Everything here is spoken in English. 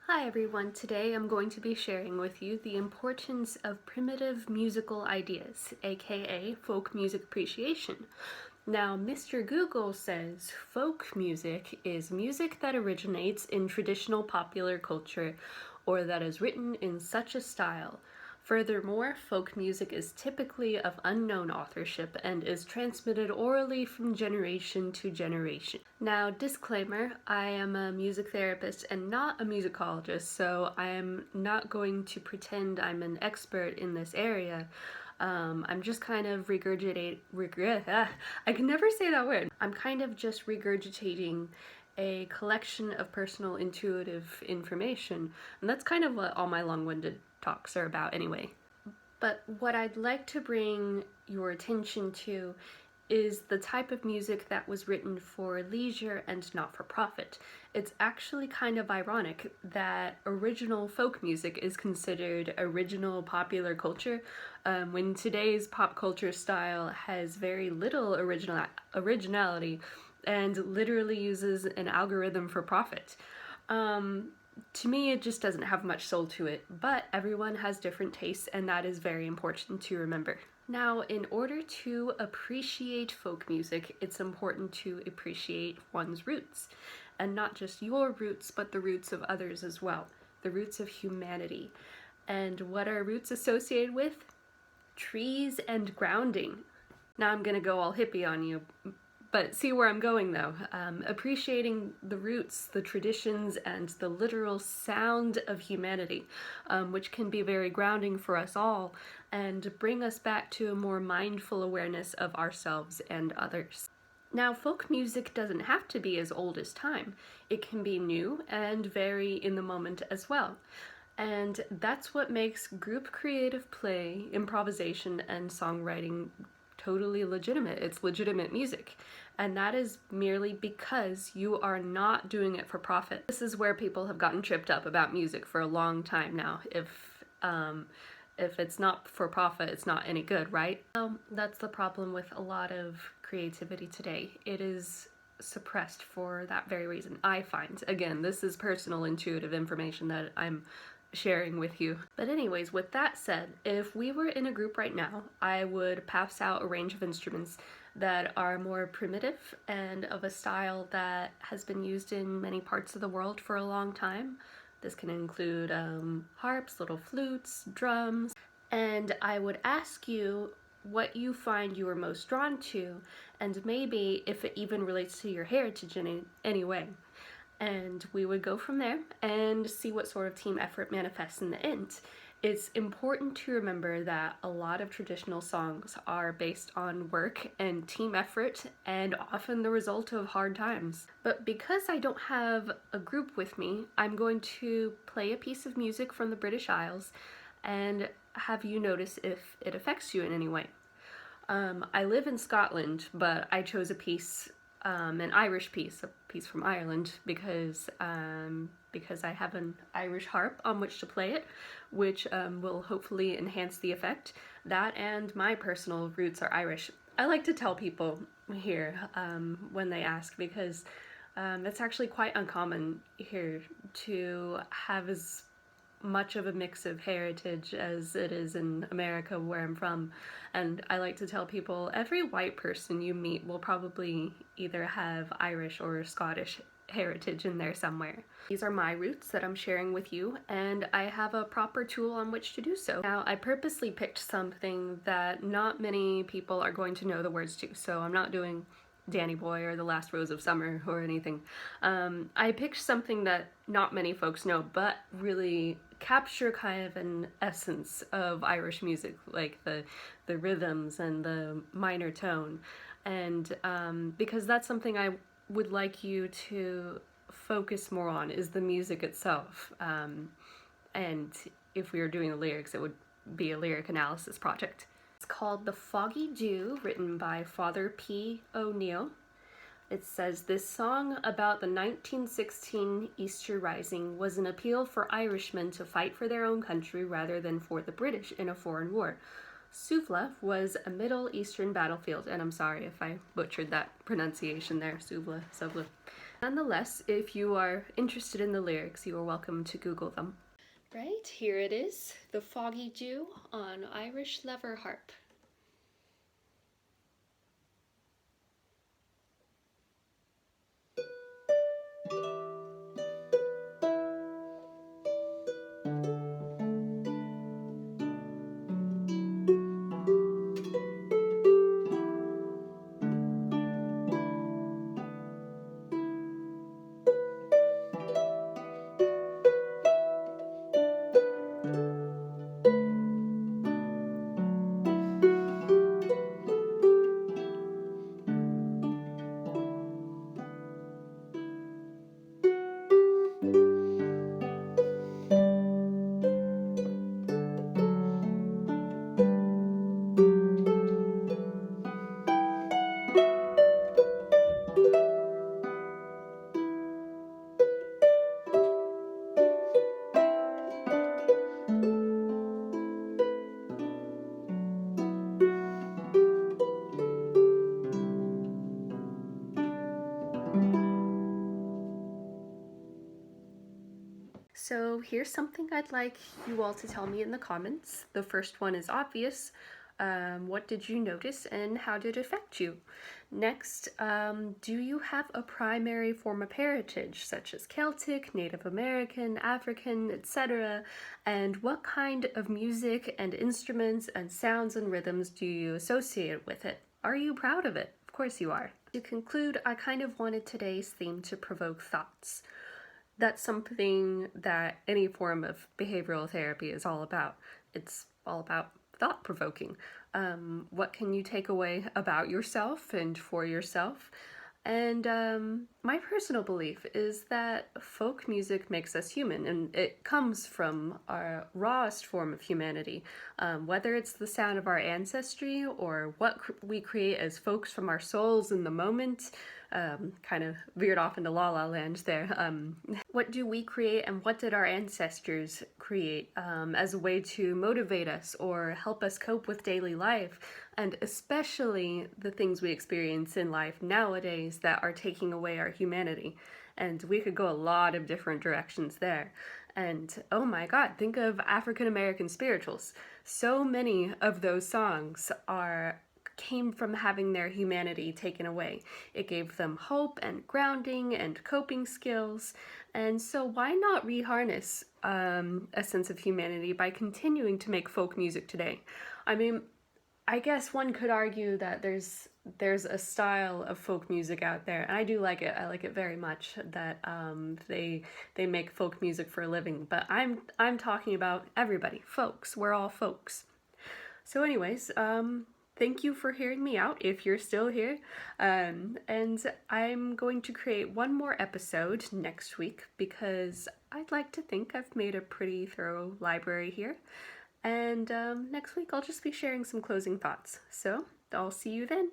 Hi everyone, today I'm going to be sharing with you the importance of primitive musical ideas, aka folk music appreciation. Now, Mr. Google says folk music is music that originates in traditional popular culture or that is written in such a style. Furthermore, folk music is typically of unknown authorship and is transmitted orally from generation to generation. Now, disclaimer, I am a music therapist and not a musicologist, so I am not going to pretend I'm an expert in this area. I'm just kind of I can never say that word. I'm kind of just regurgitating a collection of personal intuitive information, and that's kind of what all my long-winded talks are about anyway. But what I'd like to bring your attention to is the type of music that was written for leisure and not for profit. It's actually kind of ironic that original folk music is considered original popular culture when today's pop culture style has very little originality and literally uses an algorithm for profit. To me, it just doesn't have much soul to it, but everyone has different tastes, and that is very important to remember. Now, in order to appreciate folk music, it's important to appreciate one's roots, and not just your roots, but the roots of others as well, the roots of humanity. And what are roots associated with? Trees and grounding. Now I'm gonna go all hippie on you, but see where I'm going though. Appreciating the roots, the traditions, and the literal sound of humanity, which can be very grounding for us all and bring us back to a more mindful awareness of ourselves and others. Now, folk music doesn't have to be as old as time. It can be new and vary in the moment as well. And that's what makes group creative play, improvisation, and songwriting totally legitimate. It's legitimate music. And that is merely because you are not doing it for profit. This is where people have gotten tripped up about music for a long time now. If it's not for profit, it's not any good, right? Well, that's the problem with a lot of creativity today. It is suppressed for that very reason, I find. Again, this is personal intuitive information that I'm sharing with you. But anyways, with that said, if we were in a group right now, I would pass out a range of instruments that are more primitive and of a style that has been used in many parts of the world for a long time. This can include harps, little flutes, drums, and I would ask you what you find you are most drawn to, and maybe if it even relates to your heritage in any way. And we would go from there and see what sort of team effort manifests in the end. It's important to remember that a lot of traditional songs are based on work and team effort and often the result of hard times. But because I don't have a group with me, I'm going to play a piece of music from the British Isles and have you notice if it affects you in any way. I live in Scotland, but I chose a piece, an Irish piece, a piece from Ireland, because I have an Irish harp on which to play it, which will hopefully enhance the effect. That and my personal roots are Irish. I like to tell people here when they ask, because it's actually quite uncommon here to have as much of a mix of heritage as it is in America, where I'm from. And I like to tell people every white person you meet will probably either have Irish or Scottish heritage in there somewhere. These are my roots that I'm sharing with you, and I have a proper tool on which to do so. Now, I purposely picked something that not many people are going to know the words to, so I'm not doing Danny Boy or The Last Rose of Summer or anything. I picked something that not many folks know, but really capture kind of an essence of Irish music, like the rhythms and the minor tone. And because that's something I would like you to focus more on, is the music itself. And if we were doing the lyrics, it would be a lyric analysis project. It's called The Foggy Dew, written by Father P. O'Neill. It says, this song about the 1916 Easter Rising was an appeal for Irishmen to fight for their own country rather than for the British in a foreign war. Suvla was a Middle Eastern battlefield, and I'm sorry if I butchered that pronunciation there, Suvla. Nonetheless, if you are interested in the lyrics, you are welcome to Google them. Right, here it is, The Foggy Dew on Irish Lever Harp. So here's something I'd like you all to tell me in the comments. The first one is obvious. What did you notice and how did it affect you? Next, do you have a primary form of heritage, such as Celtic, Native American, African, etc.? And what kind of music and instruments and sounds and rhythms do you associate with it? Are you proud of it? Of course you are. To conclude, I kind of wanted today's theme to provoke thoughts. That's something that any form of behavioral therapy is all about. It's all about thought-provoking. What can you take away about yourself and for yourself? And my personal belief is that folk music makes us human, and it comes from our rawest form of humanity. Whether it's the sound of our ancestry or what we create as folks from our souls in the moment, kind of veered off into La La Land there. What do we create and what did our ancestors create as a way to motivate us or help us cope with daily life? And especially the things we experience in life nowadays that are taking away our humanity. And we could go a lot of different directions there. And oh my God, think of African American spirituals. So many of those songs came from having their humanity taken away. It gave them hope and grounding and coping skills. And so why not reharness a sense of humanity by continuing to make folk music today? I mean, I guess one could argue that there's a style of folk music out there, and I do like it. I like it very much that they make folk music for a living. But I'm talking about everybody, folks. We're all folks. So, anyways, thank you for hearing me out if you're still here. And I'm going to create one more episode next week because I'd like to think I've made a pretty thorough library here. And next week I'll just be sharing some closing thoughts. So I'll see you then.